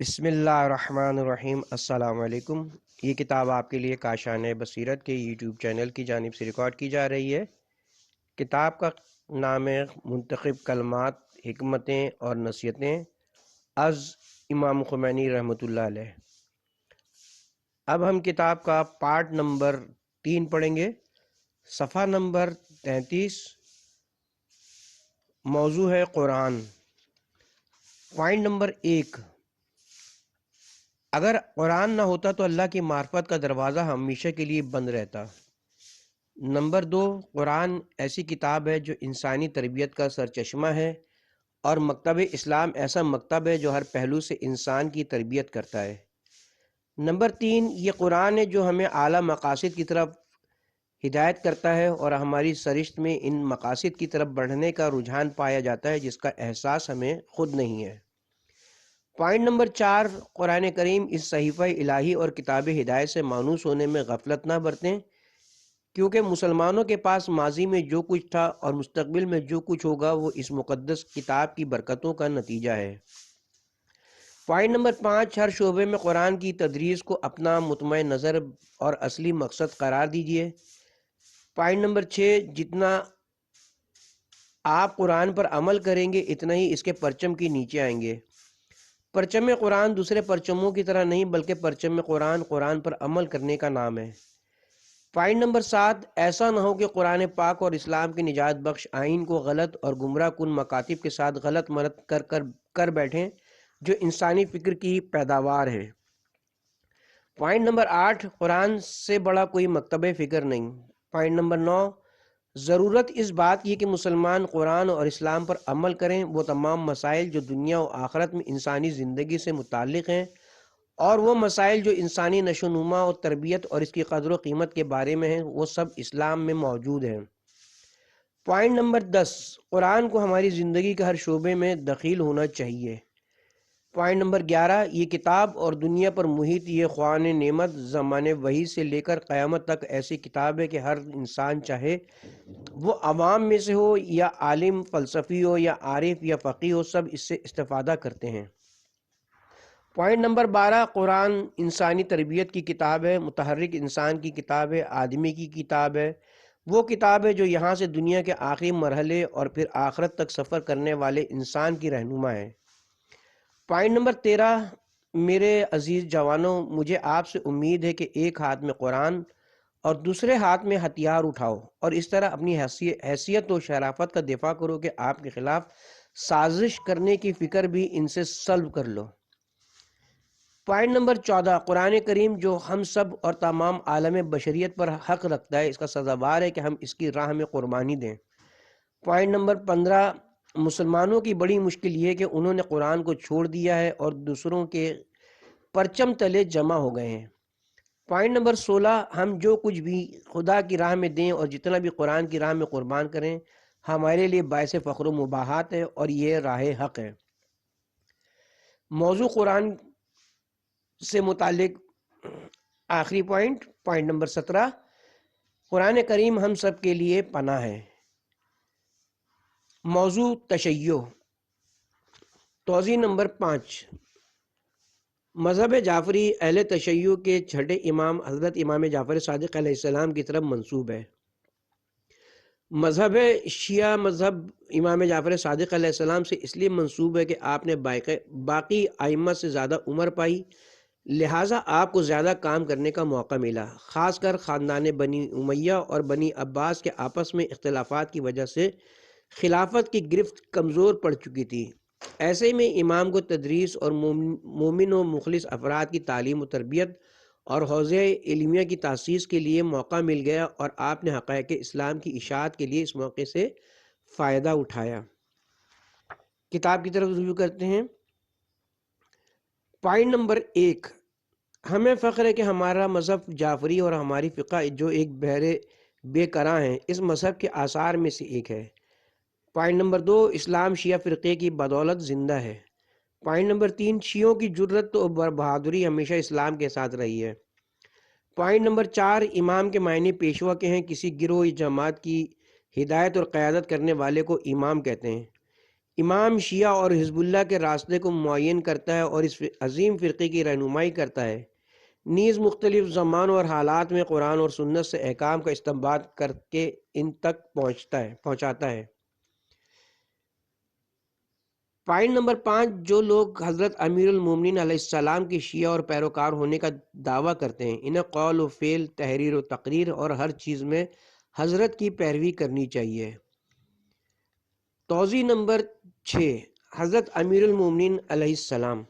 بسم اللہ الرحمن الرحیم۔ السلام علیکم۔ یہ کتاب آپ کے لیے کاشان بصیرت کے یوٹیوب چینل کی جانب سے ریکارڈ کی جا رہی ہے۔ کتاب کا نام ہے منتخب کلمات، حکمتیں اور نصیحتیں از امام خمینی رحمۃ اللہ علیہ۔ اب ہم کتاب کا پارٹ نمبر 3 پڑھیں گے۔ صفحہ نمبر 33، موضوع ہے قرآن۔ پوائنٹ نمبر 1، اگر قرآن نہ ہوتا تو اللہ کی معرفت کا دروازہ ہمیشہ کے لیے بند رہتا۔ نمبر 2، قرآن ایسی کتاب ہے جو انسانی تربیت کا سرچشمہ ہے، اور مکتب اسلام ایسا مکتب ہے جو ہر پہلو سے انسان کی تربیت کرتا ہے۔ نمبر 3، یہ قرآن ہے جو ہمیں اعلیٰ مقاصد کی طرف ہدایت کرتا ہے، اور ہماری سرشت میں ان مقاصد کی طرف بڑھنے کا رجحان پایا جاتا ہے جس کا احساس ہمیں خود نہیں ہے۔ پوائنٹ نمبر 4، قرآن کریم اس صحیفہ الہی اور کتاب ہدایت سے مانوس ہونے میں غفلت نہ برتیں، کیونکہ مسلمانوں کے پاس ماضی میں جو کچھ تھا اور مستقبل میں جو کچھ ہوگا وہ اس مقدس کتاب کی برکتوں کا نتیجہ ہے۔ پوائنٹ نمبر 5، ہر شعبے میں قرآن کی تدریس کو اپنا مطمع نظر اور اصلی مقصد قرار دیجیے۔ پوائنٹ نمبر 6، جتنا آپ قرآن پر عمل کریں گے اتنا ہی اس کے پرچم کے نیچے آئیں گے۔ پرچم قرآن دوسرے پرچموں کی طرح نہیں، بلکہ پرچم قرآن قرآن پر عمل کرنے کا نام ہے۔ پوائنٹ نمبر 7، ایسا نہ ہو کہ قرآن پاک اور اسلام کے نجات بخش آئین کو غلط اور گمراہ کن مکاتب کے ساتھ غلط مرد کر بیٹھیں جو انسانی فکر کی پیداوار ہے۔ پوائنٹ نمبر 8، قرآن سے بڑا کوئی مکتب فکر نہیں۔ پوائنٹ نمبر 9، ضرورت اس بات کی کہ مسلمان قرآن اور اسلام پر عمل کریں، وہ تمام مسائل جو دنیا و آخرت میں انسانی زندگی سے متعلق ہیں، اور وہ مسائل جو انسانی نشو و نما اور تربیت اور اس کی قدر و قیمت کے بارے میں ہیں، وہ سب اسلام میں موجود ہیں۔ پوائنٹ نمبر 10، قرآن کو ہماری زندگی کے ہر شعبے میں دخیل ہونا چاہیے۔ پوائنٹ نمبر 11، یہ کتاب اور دنیا پر محیط یہ خوان نعمت زمانے وحی سے لے کر قیامت تک ایسی کتاب ہے کہ ہر انسان چاہے وہ عوام میں سے ہو یا عالم فلسفی ہو یا عارف یا فقیہ ہو، سب اس سے استفادہ کرتے ہیں۔ پوائنٹ نمبر 12، قرآن انسانی تربیت کی کتاب ہے، متحرک انسان کی کتاب ہے، آدمی کی کتاب ہے، وہ کتاب ہے جو یہاں سے دنیا کے آخری مرحلے اور پھر آخرت تک سفر کرنے والے انسان کی رہنما ہے۔ پوائنٹ نمبر 13، میرے عزیز جوانوں، مجھے آپ سے امید ہے کہ ایک ہاتھ میں قرآن اور دوسرے ہاتھ میں ہتھیار اٹھاؤ، اور اس طرح اپنی حیثیت و شرافت کا دفاع کرو کہ آپ کے خلاف سازش کرنے کی فکر بھی ان سے سلب کر لو۔ پوائنٹ نمبر 14، قرآن کریم جو ہم سب اور تمام عالم بشریت پر حق رکھتا ہے، اس کا سزاوار ہے کہ ہم اس کی راہ میں قربانی دیں۔ پوائنٹ نمبر 15، مسلمانوں کی بڑی مشکل یہ ہے کہ انہوں نے قرآن کو چھوڑ دیا ہے اور دوسروں کے پرچم تلے جمع ہو گئے ہیں۔ پوائنٹ نمبر 16، ہم جو کچھ بھی خدا کی راہ میں دیں اور جتنا بھی قرآن کی راہ میں قربان کریں ہمارے لیے باعث فخر و مباحات ہے، اور یہ راہ حق ہے۔ موضوع قرآن سے متعلق آخری پوائنٹ نمبر 17، قرآن کریم ہم سب کے لیے پناہ ہے۔ موضوع تشیع۔ توضیح نمبر 5، مذہب جعفری اہل تشیع کے چھٹے امام حضرت امام جعفر صادق علیہ السلام کی طرف منسوب ہے۔ مذہب شیعہ مذہب امام جعفر صادق علیہ السلام سے اس لیے منسوب ہے کہ آپ نے باقی ائمہ سے زیادہ عمر پائی، لہٰذا آپ کو زیادہ کام کرنے کا موقع ملا، خاص کر خاندان بنی امیہ اور بنی عباس کے آپس میں اختلافات کی وجہ سے خلافت کی گرفت کمزور پڑ چکی تھی۔ ایسے میں امام کو تدریس اور مومن و مخلص افراد کی تعلیم و تربیت اور حوزہ علمیہ کی تاسیس کے لیے موقع مل گیا، اور آپ نے حقائق اسلام کی اشاعت کے لیے اس موقع سے فائدہ اٹھایا۔ کتاب کی طرف رجوع کرتے ہیں۔ پوائنٹ نمبر 1، ہمیں فخر ہے کہ ہمارا مذہب جعفری اور ہماری فقہ جو ایک بے کراں ہیں، اس مذہب کے آثار میں سے ایک ہے۔ پوائنٹ نمبر 2، اسلام شیعہ فرقے کی بدولت زندہ ہے۔ پوائنٹ نمبر 3، شیعوں کی جرت و بہادری ہمیشہ اسلام کے ساتھ رہی ہے۔ پوائنٹ نمبر 4، امام کے معنی پیشوا کے ہیں، کسی گروہ جماعت کی ہدایت اور قیادت کرنے والے کو امام کہتے ہیں۔ امام شیعہ اور حزب اللہ کے راستے کو معین کرتا ہے اور اس عظیم فرقے کی رہنمائی کرتا ہے، نیز مختلف زمان اور حالات میں قرآن اور سنت سے احکام کا استنباط کر کے ان تک پہنچاتا ہے۔ پوائنٹ نمبر 5، جو لوگ حضرت امیر المومنین علیہ السلام کے شیعہ اور پیروکار ہونے کا دعویٰ کرتے ہیں، انہیں قول و فعل، تحریر و تقریر اور ہر چیز میں حضرت کی پیروی کرنی چاہیے۔ توضیح نمبر 6، حضرت امیر المومنین علیہ السلام۔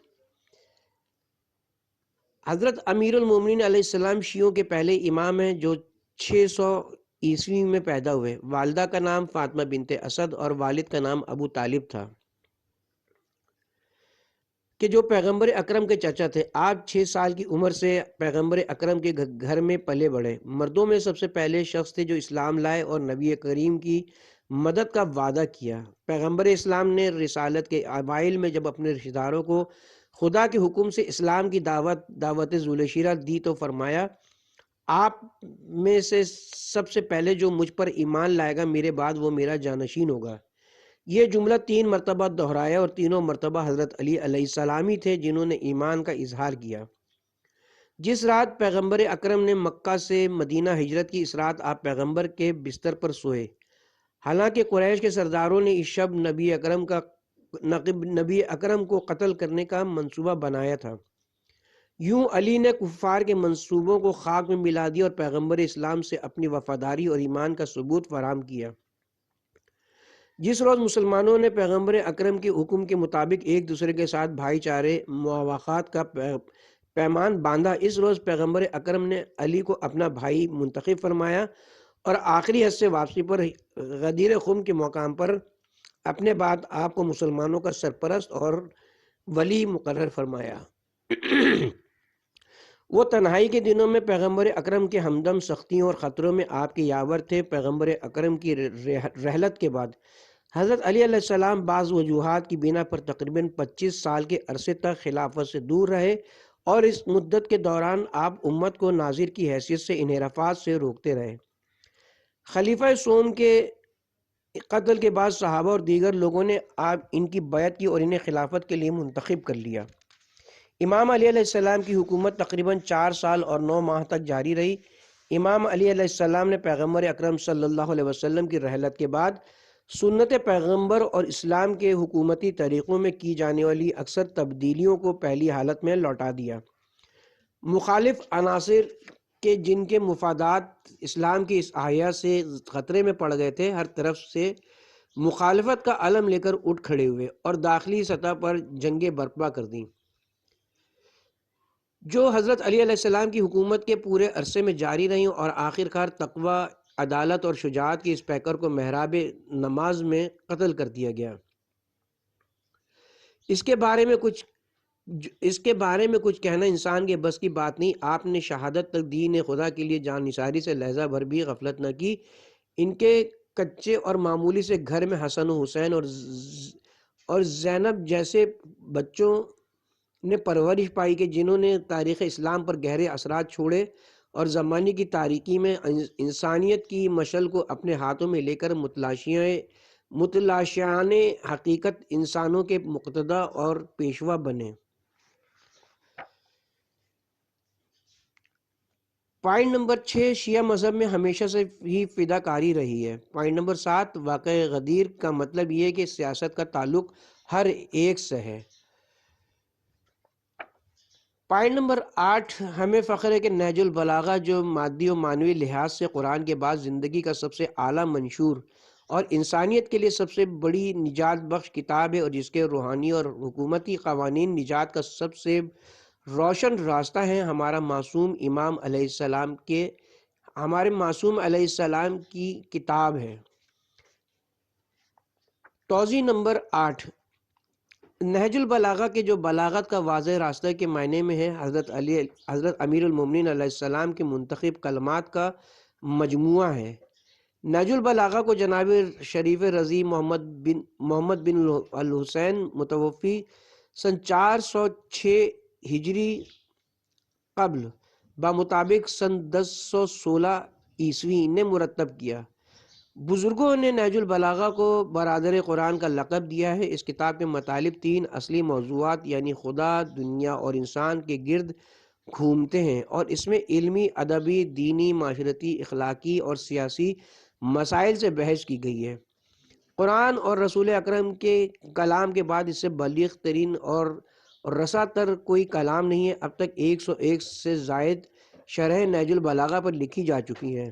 حضرت امیر المومنین علیہ السلام شیعوں کے پہلے امام ہیں جو 600 میں پیدا ہوئے۔ والدہ کا نام فاطمہ بنت اسد اور والد کا نام ابو طالب تھا کہ جو پیغمبر اکرم کے چچا تھے۔ آپ 6 سال کی عمر سے پیغمبر اکرم کے گھر میں پلے بڑھے۔ مردوں میں سب سے پہلے شخص تھے جو اسلام لائے اور نبی کریم کی مدد کا وعدہ کیا۔ پیغمبر اسلام نے رسالت کے اوائل میں جب اپنے رشتہ داروں کو خدا کے حکم سے اسلام کی دعوت ذوالشیرہ دی تو فرمایا، آپ میں سے سب سے پہلے جو مجھ پر ایمان لائے گا میرے بعد وہ میرا جانشین ہوگا۔ یہ جملہ 3 مرتبہ دہرایا اور تینوں مرتبہ حضرت علی علیہ السلام ہی تھے جنہوں نے ایمان کا اظہار کیا۔ جس رات پیغمبر اکرم نے مکہ سے مدینہ ہجرت کی، اس رات آپ پیغمبر کے بستر پر سوئے۔ حالانکہ قریش کے سرداروں نے اس شب نبی اکرم کو قتل کرنے کا منصوبہ بنایا تھا۔ یوں علی نے کفار کے منصوبوں کو خاک میں ملا دیا اور پیغمبر اسلام سے اپنی وفاداری اور ایمان کا ثبوت فراہم کیا۔ جس روز مسلمانوں نے پیغمبر اکرم کے حکم کے مطابق ایک دوسرے کے ساتھ بھائی چارے مواخات کا پیمان باندھا، اس روز پیغمبر اکرم نے علی کو اپنا بھائی منتخب فرمایا اور آخری حج سے واپسی پر غدیر خم کے مقام پر اپنے بعد آپ کو مسلمانوں کا سرپرست اور ولی مقرر فرمایا۔ وہ تنہائی کے دنوں میں پیغمبر اکرم کے ہمدم، سختیوں اور خطروں میں آپ کے یاور تھے۔ پیغمبر اکرم کی رحلت کے بعد حضرت علی علیہ السلام بعض وجوہات کی بنا پر تقریباً 25 سال کے عرصے تک خلافت سے دور رہے اور اس مدت کے دوران آپ امت کو ناظر کی حیثیت سے انحرافات سے روکتے رہے۔ خلیفہ سوم کے قتل کے بعد صحابہ اور دیگر لوگوں نے ان کی بیعت کی اور انہیں خلافت کے لیے منتخب کر لیا۔ امام علی علیہ السلام کی حکومت تقریباً 4 سال اور 9 ماہ تک جاری رہی۔ امام علی علیہ السلام نے پیغمبر اکرم صلی اللہ علیہ وسلم کی رحلت کے بعد سنت پیغمبر اور اسلام کے حکومتی طریقوں میں کی جانے والی اکثر تبدیلیوں کو پہلی حالت میں لوٹا دیا۔ مخالف عناصر کے جن کے مفادات اسلام کی اس احیا سے خطرے میں پڑ گئے تھے، ہر طرف سے مخالفت کا علم لے کر اٹھ کھڑے ہوئے اور داخلی سطح پر جنگیں برپا کر دیں، جو حضرت علی علیہ السلام کی حکومت کے پورے عرصے میں جاری رہیں اور آخر کار تقوی، عدالت اور شجاعت کی اس پیکر کو محراب نماز میں قتل کر دیا گیا۔ اس کے بارے میں کچھ کہنا انسان کے بس کی بات نہیں۔ آپ نے شہادت تک دین خدا کے لیے جان نثاری سے لحظہ بھر بھی غفلت نہ کی۔ ان کے کچے اور معمولی سے گھر میں حسن و حسین اور زینب جیسے بچوں نے پرورش پائی کہ جنہوں نے تاریخ اسلام پر گہرے اثرات چھوڑے اور زمانے کی تاریکی میں انسانیت کی مشعل کو اپنے ہاتھوں میں لے کر متلاشیان حقیقت انسانوں کے مقتدی اور پیشوا بنے۔ پوائنٹ نمبر 6، شیعہ مذہب میں ہمیشہ سے ہی فداکاری رہی ہے۔ پوائنٹ نمبر 7، واقع غدیر کا مطلب یہ ہے کہ سیاست کا تعلق ہر ایک سے ہے۔ پوائنٹ نمبر 8، ہمیں فخر ہے کہ نہج البلاغہ جو مادی و معنوی لحاظ سے قرآن کے بعد زندگی کا سب سے اعلیٰ منشور اور انسانیت کے لیے سب سے بڑی نجات بخش کتاب ہے اور جس کے روحانی اور حکومتی قوانین نجات کا سب سے روشن راستہ ہیں، ہمارے معصوم علیہ السلام کی کتاب ہے۔ توضیح نمبر 8، نہج البلاغہ کے جو بلاغت کا واضح راستہ کے معنی میں ہے، حضرت امیر المومنین علیہ السلام کے منتخب کلمات کا مجموعہ ہے۔ نہج البلاغہ کو جناب شریف رضی محمد بن الحسین متوفی سن 406 ہجری قبل بمطابق سن 1016 عیسوی نے مرتب کیا۔ بزرگوں نے نہج البلاغہ کو برادر قرآن کا لقب دیا ہے۔ اس کتاب کے مطالب تین اصلی موضوعات یعنی خدا، دنیا اور انسان کے گرد گھومتے ہیں، اور اس میں علمی، ادبی، دینی، معاشرتی، اخلاقی اور سیاسی مسائل سے بحث کی گئی ہے۔ قرآن اور رسول اکرم کے کلام کے بعد اس سے بلیغ ترین اور رسا تر کوئی کلام نہیں ہے۔ اب تک 101 سے زائد شرح نہج البلاغہ پر لکھی جا چکی ہیں۔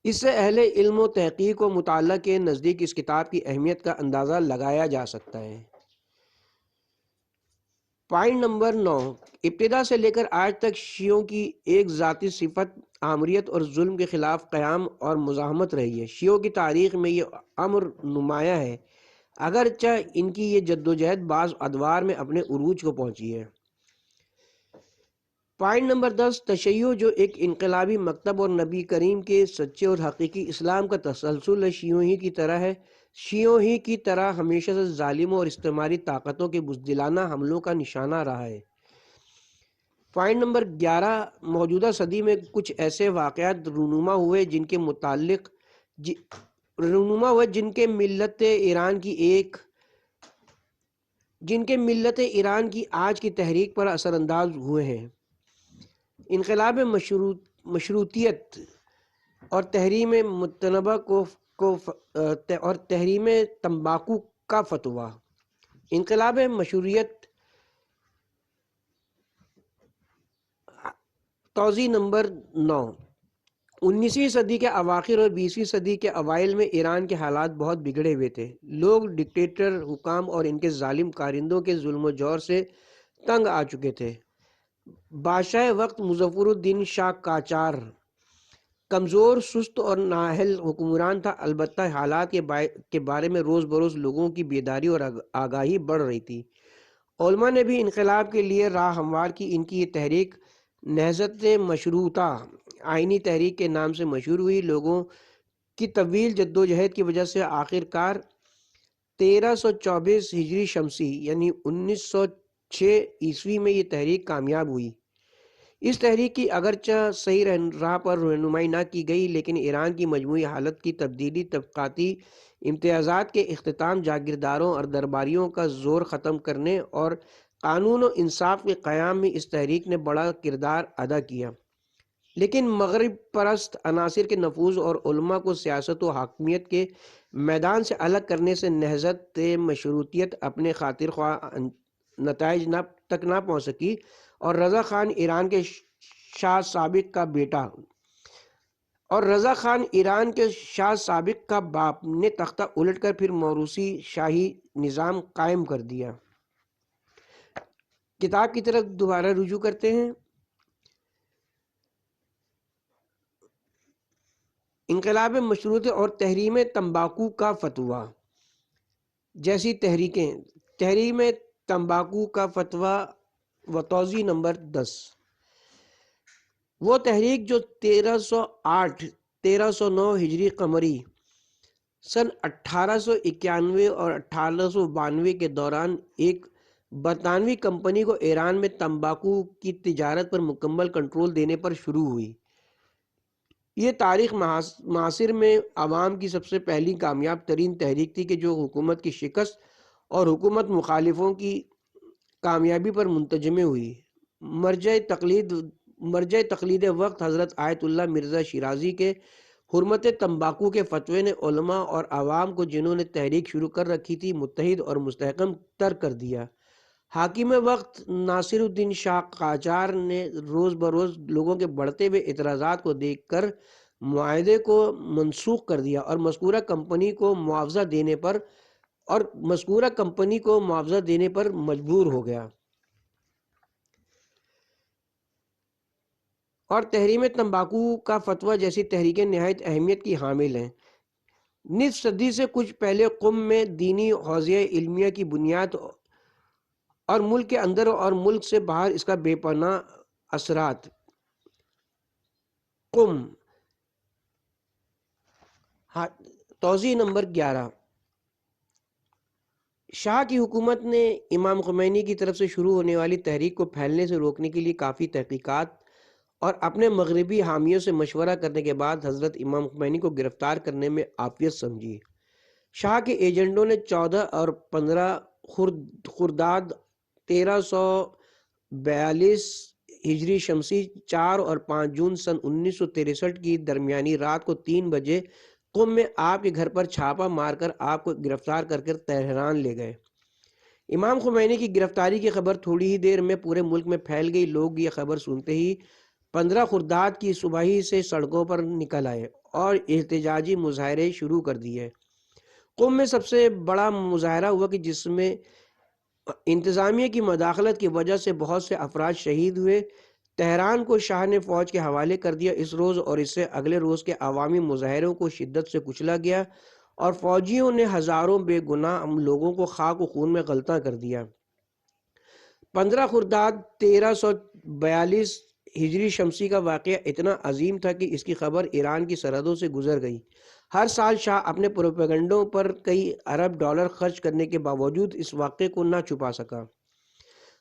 اس سے اہل علم و تحقیق و مطالعہ کے نزدیک اس کتاب کی اہمیت کا اندازہ لگایا جا سکتا ہے۔ پوائنٹ نمبر 9، ابتدا سے لے کر آج تک شیعوں کی ایک ذاتی صفت آمریت اور ظلم کے خلاف قیام اور مزاحمت رہی ہے۔ شیعوں کی تاریخ میں یہ امر نمایاں ہے، اگرچہ ان کی یہ جدوجہد بعض ادوار میں اپنے عروج کو پہنچی ہے۔ پوائنٹ نمبر 10، تشیع جو ایک انقلابی مکتب اور نبی کریم کے سچے اور حقیقی اسلام کا تسلسل ہے، شیعوں ہی کی طرح ہمیشہ سے ظالموں اور استعماری طاقتوں کے بزدلانہ حملوں کا نشانہ رہا ہے۔ پوائنٹ نمبر 11، موجودہ صدی میں کچھ ایسے واقعات رونما ہوئے جن کے ملت ایران کی آج کی تحریک پر اثر انداز ہوئے ہیں۔ انقلاب مشروطیت اور تحریم متنبہ اور تحریم تمباکو کا فتویٰ۔ انقلاب مشروطیت توضیح نمبر 9، 19ویں صدی کے اواخر اور 20ویں صدی کے اوائل میں ایران کے حالات بہت بگڑے ہوئے تھے۔ لوگ ڈکٹیٹر حکام اور ان کے ظالم کارندوں کے ظلم و جور سے تنگ آ چکے تھے۔ بادشاہ وقت مظفر الدین شاہ قاجار کمزور، سست اور نااہل حکمران تھا، البتہ حالات کے بارے میں روز بروز لوگوں کی بیداری اور آگاہی بڑھ رہی تھی۔ علماء نے بھی انقلاب کے لیے راہ ہموار کی۔ ان کی یہ تحریک نہضت مشروطہ آئینی تحریک کے نام سے مشہور ہوئی۔ لوگوں کی طویل جدوجہد کی وجہ سے آخرکار 1324 ہجری شمسی یعنی 1906 میں یہ تحریک کامیاب ہوئی۔ اس تحریک کی اگرچہ صحیح راہ پر رہنمائی نہ کی گئی، لیکن ایران کی مجموعی حالت کی تبدیلی، طبقاتی امتیازات کے اختتام، جاگیرداروں اور درباریوں کا زور ختم کرنے اور قانون و انصاف کے قیام میں اس تحریک نے بڑا کردار ادا کیا۔ لیکن مغرب پرست عناصر کے نفوذ اور علماء کو سیاست و حاکمیت کے میدان سے الگ کرنے سے نہضت مشروطیت اپنے خاطر خواہ نتائج تک نہ پہنچ سکی، اور رضا خان ایران کے شاہ سابق کا باپ نے تختہ الٹ کر پھر موروثی شاہی نظام قائم کر دیا۔ کتاب کی طرف دوبارہ رجوع کرتے ہیں۔ انقلاب مشروطہ اور تحریم تمباکو کا فتویٰ جیسی تحریکیں۔ تحریم تمباکو کا فتویٰ و توضیح نمبر 10، وہ تحریک جو 1309 ہجری قمری سن 1891 اور 1892 کے دوران ایک برطانوی کمپنی کو ایران میں تمباکو کی تجارت پر مکمل کنٹرول دینے پر شروع ہوئی۔ یہ تاریخ معاصر میں عوام کی سب سے پہلی کامیاب ترین تحریک تھی کہ جو حکومت کی شکست اور حکومت مخالفوں کی کامیابی پر منتجمع ہوئی۔ مرجع تقلید وقت حضرت آیت اللہ مرزا شیرازی کے حرمت تمباکو کے فتوے نے علماء اور عوام کو، جنہوں نے تحریک شروع کر رکھی تھی، متحد اور مستحکم تر کر دیا۔ حاکم وقت ناصر الدین شاہ قاجار نے روز بروز لوگوں کے بڑھتے ہوئے اعتراضات کو دیکھ کر معاہدے کو منسوخ کر دیا اور مذکورہ کمپنی کو معاوضہ دینے پر مجبور ہو گیا، اور تحریم تمباکو کا فتویٰ جیسی تحریکیں نہایت اہمیت کی حامل ہیں۔ نصف صدی سے کچھ پہلے قم میں دینی حوزہ علمیہ کی بنیاد اور ملک کے اندر اور ملک سے باہر اس کا بے پناہ اثرات۔ قم توضیح نمبر 11، شاہ کی حکومت نے امام خمینی کی طرف سے شروع ہونے والی تحریک کو پھیلنے سے روکنے کے لیے کافی تحقیقات اور اپنے مغربی حامیوں سے مشورہ کرنے کے بعد حضرت امام خمینی کو گرفتار کرنے میں عافیت سمجھی۔ شاہ کے ایجنٹوں نے 14 اور 15 خرداد 1342 ہجری شمسی، 4 اور 5 جون سن 1963 کی درمیانی رات کو 3 بجے قم میں آپ کے گھر پر چھاپا مار کر آپ کو گرفتار کر تہران لے گئے۔ امام خمینی کی گرفتاری کی خبر تھوڑی ہی دیر میں پورے ملک میں پھیل گئی۔ لوگ یہ خبر سنتے ہی 15 خرداد کی صبح ہی سے سڑکوں پر نکل آئے اور احتجاجی مظاہرے شروع کر دیے۔ قم میں سب سے بڑا مظاہرہ ہوا کہ جس میں انتظامیہ کی مداخلت کی وجہ سے بہت سے افراد شہید ہوئے۔ تہران کو شاہ نے فوج کے حوالے کر دیا۔ اس روز اور اس سے اگلے روز کے عوامی مظاہروں کو شدت سے کچلا گیا اور فوجیوں نے ہزاروں بے گناہ لوگوں کو خاک و خون میں غلطاں کر دیا۔ 15 خرداد 1342 ہجری شمسی کا واقعہ اتنا عظیم تھا کہ اس کی خبر ایران کی سرحدوں سے گزر گئی۔ ہر سال شاہ اپنے پروپیگنڈوں پر کئی ارب ڈالر خرچ کرنے کے باوجود اس واقعے کو نہ چھپا سکا۔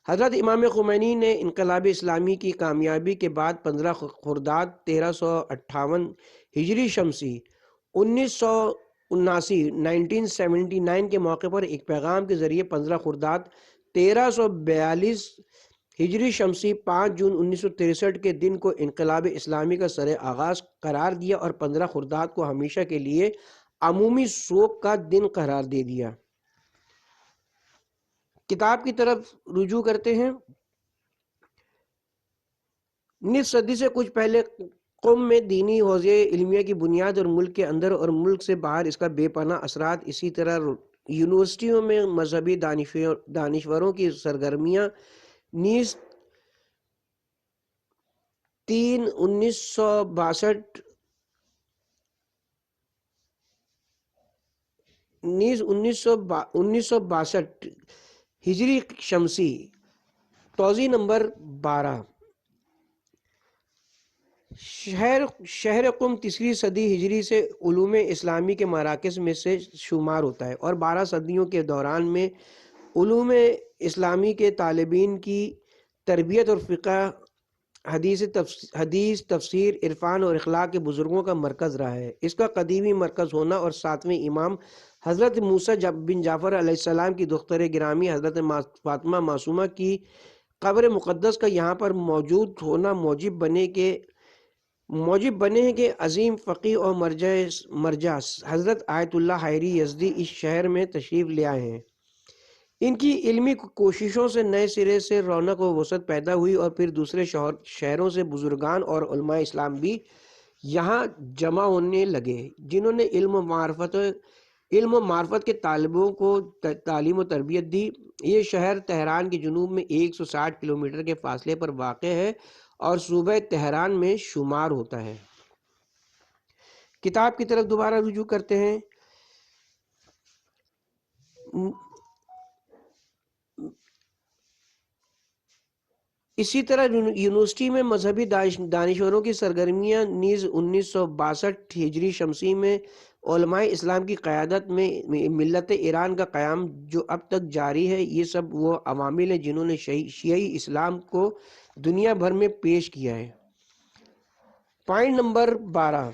حضرت امام خمینی نے انقلاب اسلامی کی کامیابی کے بعد 15 خرداد 1358 ہجری شمسی 1979 کے موقع پر ایک پیغام کے ذریعے 15 خرداد 1342 ہجری شمسی 5 جون 1963 کے دن کو انقلاب اسلامی کا سر آغاز قرار دیا اور 15 خرداد کو ہمیشہ کے لیے عمومی سوگ کا دن قرار دے دیا۔ کتاب کی طرف رجوع کرتے ہیں۔ نصف صدی سے کچھ پہلے قم میں دینی حوزے علمیہ کی بنیاد اور ملک کے اندر اور ملک سے باہر اس کا بے پناہ اثرات، اسی طرح یونیورسٹیوں میں مذہبی دانشوروں کی سرگرمیاں نیز 1962 ہجری شمسی توضیح نمبر 12۔ شہر قم تیسری صدی ہجری سے علوم اسلامی کے مراکز میں سے شمار ہوتا ہے اور 12 صدیوں کے دوران میں علوم اسلامی کے طالبین کی تربیت اور فقہ، حدیث، تفسیر، عرفان اور اخلاق کے بزرگوں کا مرکز رہا ہے۔ اس کا قدیمی مرکز ہونا اور 7ویں امام حضرت موسیٰ بن جعفر علیہ السلام کی دختر گرامی حضرت فاطمہ معصومہ کی قبر مقدس کا یہاں پر موجود ہونا موجب بنے ہیں کہ عظیم فقیہ اور مرجع حضرت آیت اللہ حائری یزدی اس شہر میں تشریف لے آئے ہیں۔ ان کی علمی کوششوں سے نئے سرے سے رونق و وسعت پیدا ہوئی اور پھر دوسرے شہروں سے بزرگان اور علماء اسلام بھی یہاں جمع ہونے لگے، جنہوں نے علم و معرفت کے طالبوں کو تعلیم و تربیت دی۔ یہ شہر تہران کے جنوب میں 160 کلومیٹر کے فاصلے پر واقع ہے اور صوبہ تہران میں شمار ہوتا ہے۔ کتاب کی طرف دوبارہ رجوع کرتے ہیں۔ اسی طرح یونیورسٹی میں مذہبی دانشوروں کی سرگرمیاں نیز 1962 ہجری شمسی میں علماء اسلام کی قیادت میں ملت ایران کا قیام جو اب تک جاری ہے، یہ سب وہ عوامل ہیں جنہوں نے شیعی اسلام کو دنیا بھر میں پیش کیا ہے۔ پوائنٹ نمبر 12،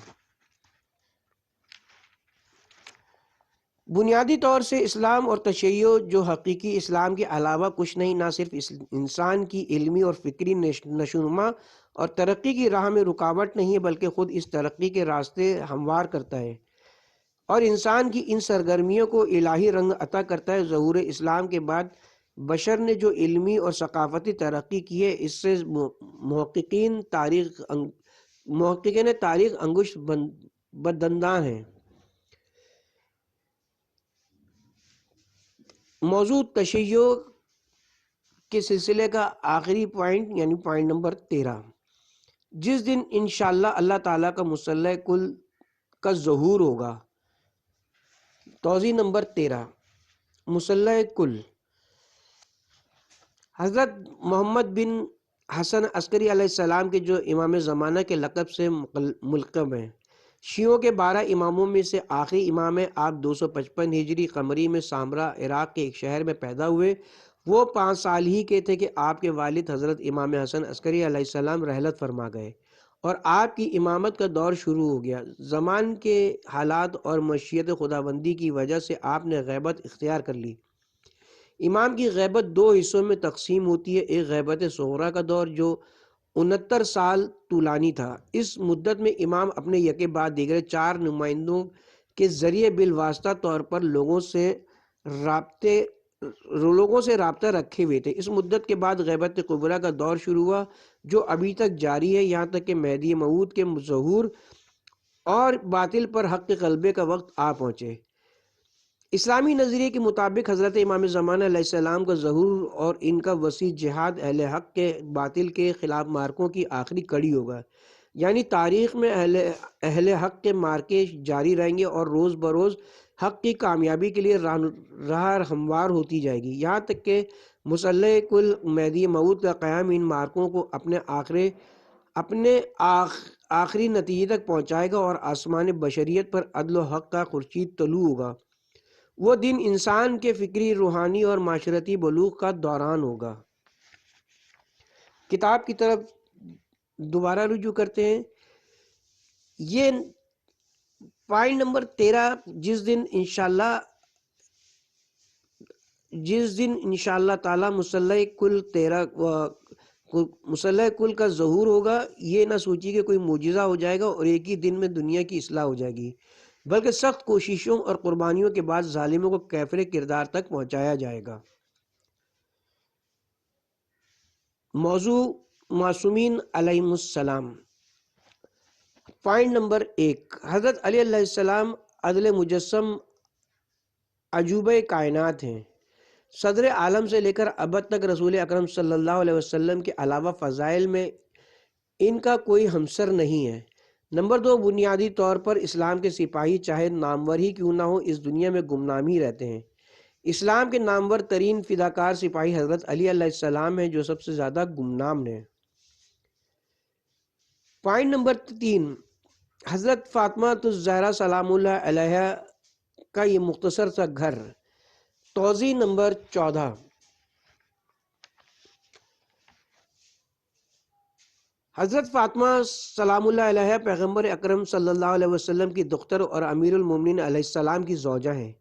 بنیادی طور سے اسلام اور تشیع جو حقیقی اسلام کے علاوہ کچھ نہیں، نہ صرف انسان کی علمی اور فکری نشوونما اور ترقی کی راہ میں رکاوٹ نہیں ہے بلکہ خود اس ترقی کے راستے ہموار کرتا ہے اور انسان کی ان سرگرمیوں کو الہی رنگ عطا کرتا ہے۔ ظہور اسلام کے بعد بشر نے جو علمی اور ثقافتی ترقی کی ہے، اس سے محققین تاریخ انگشت بدنداں ہیں۔ موضوع تشیع کے سلسلے کا آخری پوائنٹ یعنی پوائنٹ نمبر 13، جس دن انشاءاللہ اللہ تعالیٰ کا مسلح کل کا ظہور ہوگا۔ توضیح نمبر 13، مسلح کل حضرت محمد بن حسن عسکری علیہ السلام کے جو امام زمانہ کے لقب سے ملقب ہیں۔ شیعوں کے 12 اماموں میں سے آخری امام ہیں۔ آپ 255 ہجری قمری میں سامرا عراق کے ایک شہر میں پیدا ہوئے۔ وہ 5 سال ہی کے تھے کہ آپ کے والد حضرت امام حسن عسکری علیہ السلام رحلت فرما گئے اور آپ کی امامت کا دور شروع ہو گیا۔ زمان کے حالات اور مشیت خداوندی کی وجہ سے آپ نے غیبت اختیار کر لی۔ امام کی غیبت 2 حصوں میں تقسیم ہوتی ہے، ایک غیبت صغریٰ کا دور جو 69 سال طولانی تھا۔ اس مدت میں امام اپنے یکے بعد دیگر 4 نمائندوں کے ذریعے بالواسطہ طور پر لوگوں سے رابطہ رکھے ہوئے تھے۔ اس مدت کے بعد غیبت کبریٰ کا دور شروع ہوا جو ابھی تک جاری ہے، یہاں تک کہ مہدی موعود کے ظہور اور باطل پر حق کے غلبے کا وقت آ پہنچے۔ اسلامی نظریے کے مطابق حضرت امام زمانہ علیہ السلام کا ظہور اور ان کا وسیع جہاد اہل حق کے باطل کے خلاف مارکوں کی آخری کڑی ہوگا، یعنی تاریخ میں اہل حق کے مارکے جاری رہیں گے اور روز بروز حق کی کامیابی کے لیے راہ ہموار ہوتی جائے گی، یہاں تک کہ مسلح کل مہدی موعود کا قیام ان مارکوں کو اپنے آخری نتیجے تک پہنچائے گا اور آسمان بشریت پر عدل و حق کا خورشید طلوع ہوگا۔ وہ دن انسان کے فکری، روحانی اور معاشرتی بلوغ کا دوران ہوگا۔ کتاب کی طرف دوبارہ رجوع کرتے ہیں۔ یہ پوائنٹ نمبر 13، جس دن انشاءاللہ تعالی مسلح کل کا ظہور ہوگا، یہ نہ سوچی کہ کوئی معجزہ ہو جائے گا اور ایک ہی دن میں دنیا کی اصلاح ہو جائے گی، بلکہ سخت کوششوں اور قربانیوں کے بعد ظالموں کو کیفر کردار تک پہنچایا جائے گا۔ موضوع معصومین علیہم السلام۔ پوائنٹ نمبر 1، حضرت علی علیہ السلام عدل مجسم عجوبہ کائنات ہیں۔ صدر عالم سے لے کر ابد تک رسول اکرم صلی اللہ علیہ وسلم کے علاوہ فضائل میں ان کا کوئی ہمسر نہیں ہے۔ نمبر 2، بنیادی طور پر اسلام کے سپاہی چاہے نامور ہی کیوں نہ ہو اس دنیا میں گمنام ہی رہتے ہیں۔ اسلام کے نامور ترین فداکار سپاہی حضرت علی علیہ السلام ہیں جو سب سے زیادہ گمنام ہیں۔ پوائنٹ نمبر 3، حضرت فاطمہ الزہرا سلام اللہ علیہ کا یہ مختصر سا گھر۔ توضیح نمبر 14، حضرت فاطمہ سلام اللہ علیہ پیغمبر اکرم صلی اللہ علیہ وسلم کی دختر اور امیر المومنین علیہ السلام کی زوجہ ہیں۔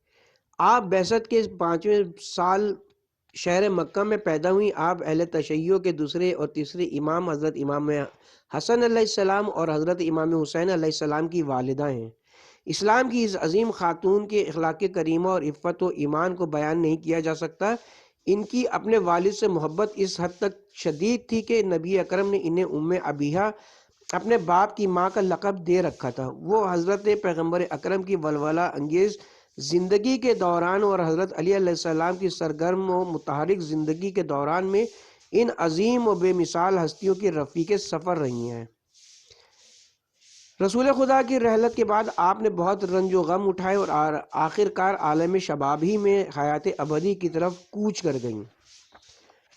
آپ بعثت کے 5ویں سال شہر مکہ میں پیدا ہوئی۔ آپ اہل تشیع کے دوسرے اور تیسرے امام حضرت امام حسن علیہ السلام اور حضرت امام حسین علیہ السلام کی والدہ ہیں۔ اسلام کی اس عظیم خاتون کے اخلاق کریمہ اور عفت و ایمان کو بیان نہیں کیا جا سکتا۔ ان کی اپنے والد سے محبت اس حد تک شدید تھی کہ نبی اکرم نے انہیں ام ابیہا اپنے باپ کی ماں کا لقب دے رکھا تھا۔ وہ حضرت پیغمبر اکرم کی ولولہ انگیز زندگی کے دوران اور حضرت علی علیہ السلام کی سرگرم و متحرک زندگی کے دوران میں ان عظیم و بے مثال ہستیوں کی رفیق سفر رہی ہیں۔ رسول خدا کی رحلت کے بعد آپ نے بہت رنج و غم اٹھائے اور آخر کار عالم شباب ہی میں حیات ابدی کی طرف کوچ کر گئیں۔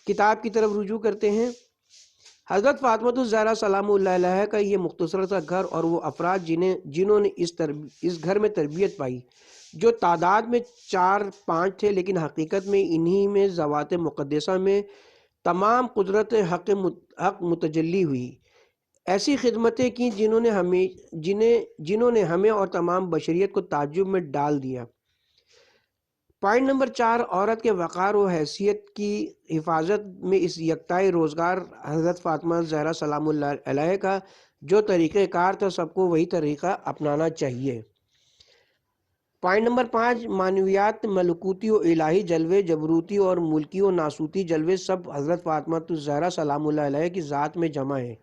کتاب کی طرف رجوع کرتے ہیں۔ حضرت فاطمہ الزہرا سلام اللہ علیہ کا یہ مختصر سا گھر اور وہ افراد جنہوں نے اس گھر میں تربیت پائی، جو تعداد میں 4-5 تھے لیکن حقیقت میں انہی میں ذوات مقدسہ میں تمام قدرت حق متجلی ہوئی۔ ایسی خدمتیں کی جنہوں نے ہمیں اور تمام بشریت کو تعجب میں ڈال دیا۔ پوائنٹ نمبر 4، عورت کے وقار و حیثیت کی حفاظت میں اس یکتائے روزگار حضرت فاطمہ زہرا سلام اللہ علیہ کا جو طریقہ کار تھا سب کو وہی طریقہ اپنانا چاہیے۔ پوائنٹ نمبر 5، معنویات، ملکوتی و الہی جلوے، جبروتی اور ملکی و ناسوتی جلوے سب حضرت فاطمہ الزہرا سلام اللہ علیہ کی ذات میں جمع ہیں۔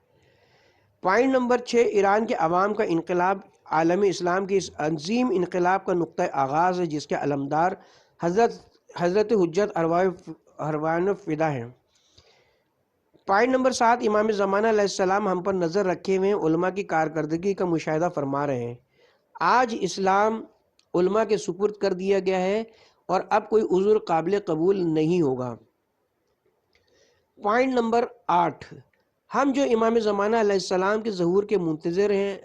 پوائنٹ نمبر 6، ایران کے عوام کا انقلاب عالم اسلام کے اس عظیم انقلاب کا نقطہ آغاز ہے جس کے علمدار حضرت حجت ارواحنا فدا ہیں۔ پوائنٹ نمبر 7، امام زمانہ علیہ السلام ہم پر نظر رکھے ہوئے علماء کی کارکردگی کا مشاہدہ فرما رہے ہیں۔ آج اسلام علماء کے سپرد کر دیا گیا ہے اور اب کوئی عذر قابل قبول نہیں ہوگا۔ پوائنٹ نمبر 8، ہم جو امام زمانہ علیہ السلام کے ظہور کے منتظر ہیں،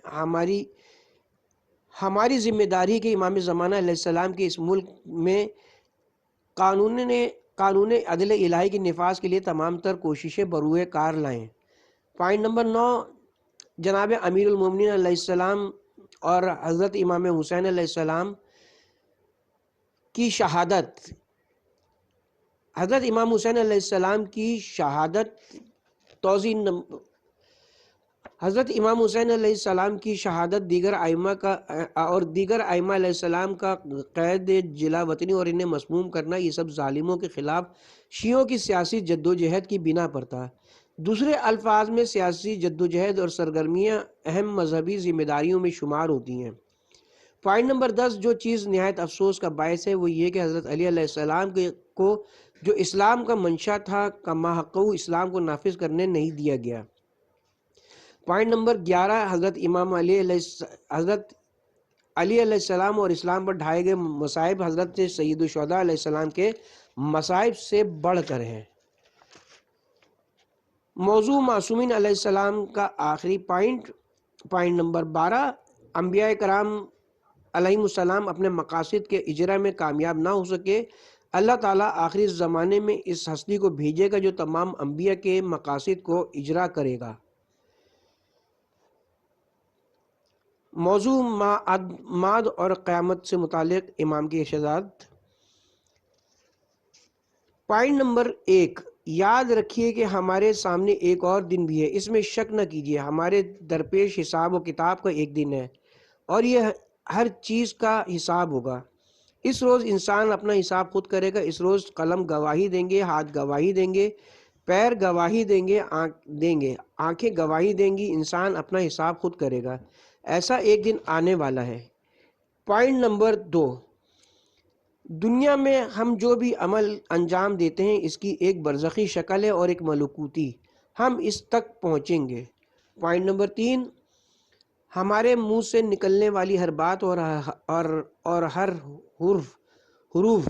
ہماری ذمہ داری کہ امام زمانہ علیہ السلام کے اس ملک میں قانون عدل الہی کے نفاذ کے لیے تمام تر کوششیں بروئے کار لائیں۔ پوائنٹ نمبر 9، جناب امیر المومنین علیہ السلام اور حضرت امام حسین علیہ السلام کی شہادت۔ حضرت امام حسین علیہ السلام کی شہادت حضرت امام حسین علیہ السلام کی شہادت دیگر ائمہ علیہ السلام کا قید جلا وطنی اور انہیں مسموم کرنا، یہ سب ظالموں کے خلاف شیعوں کی سیاسی جدوجہد کی بنا پر تھا۔ دوسرے الفاظ میں سیاسی جدوجہد اور سرگرمیاں اہم مذہبی ذمہ داریوں میں شمار ہوتی ہیں۔ پوائنٹ نمبر 10، جو چیز نہایت افسوس کا باعث ہے وہ یہ کہ حضرت علی علیہ السلام کو جو اسلام کا منشا تھا کما حقہ اسلام کو نافذ کرنے نہیں دیا گیا۔ پوائنٹ نمبر 11، حضرت علی علیہ السلام اور اسلام پر ڈھائے گئے مصائب حضرت سید الشہداء علیہ السلام کے مصائب سے بڑھ کر ہیں۔ موضوع معصومین علیہ السلام کا آخری پوائنٹ نمبر 12، انبیاء کرام علیہ السلام اپنے مقاصد کے اجرا میں کامیاب نہ ہو سکے، اللہ تعالیٰ آخری زمانے میں اس ہستی کو بھیجے گا جو تمام انبیاء کے مقاصد کو اجرا کرے گا۔ موضوع معاد اور قیامت سے متعلق امام کی ارشادات۔ پوائنٹ نمبر 1، یاد رکھیے کہ ہمارے سامنے ایک اور دن بھی ہے، اس میں شک نہ کیجیے۔ ہمارے درپیش حساب و کتاب کا ایک دن ہے اور یہ ہر چیز کا حساب ہوگا۔ اس روز انسان اپنا حساب خود کرے گا۔ اس روز قلم گواہی دیں گے، ہاتھ گواہی دیں گے، پیر گواہی دیں گے، آنکھیں گواہی دیں گی، انسان اپنا حساب خود کرے گا۔ ایسا ایک دن آنے والا ہے۔ پوائنٹ نمبر 2، دنیا میں ہم جو بھی عمل انجام دیتے ہیں اس کی ایک برزخی شکل ہے اور ایک ملکوتی، ہم اس تک پہنچیں گے۔ پوائنٹ نمبر 3، ہمارے منہ سے نکلنے والی ہر بات اور ہر حروف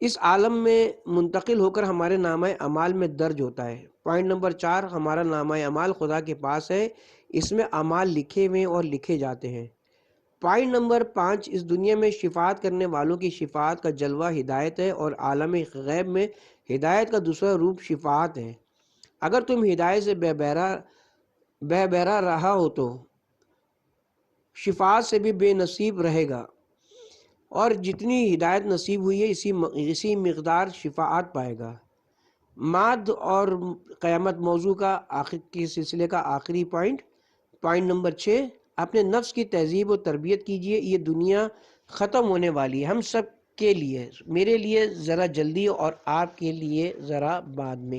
اس عالم میں منتقل ہو کر ہمارے نامہ اعمال میں درج ہوتا ہے۔ پوائنٹ نمبر 4، ہمارا نامہ اعمال خدا کے پاس ہے، اس میں اعمال لکھے ہوئے اور لکھے جاتے ہیں۔ پوائنٹ نمبر 5، اس دنیا میں شفاعت کرنے والوں کی شفاعت کا جلوہ ہدایت ہے اور عالم غیب میں ہدایت کا دوسرا روپ شفاعت ہے۔ اگر تم ہدایت سے بے بہرا رہا ہو تو شفاعت سے بھی بے نصیب رہے گا، اور جتنی ہدایت نصیب ہوئی ہے اسی مقدار شفاعت پائے گا۔ معاد اور قیامت موضوع کی سلسلے کا آخری پوائنٹ نمبر 6، اپنے نفس کی تہذیب و تربیت کیجیے، یہ دنیا ختم ہونے والی ہے، ہم سب کے لیے، میرے لیے ذرا جلدی اور آپ کے لیے ذرا بعد میں۔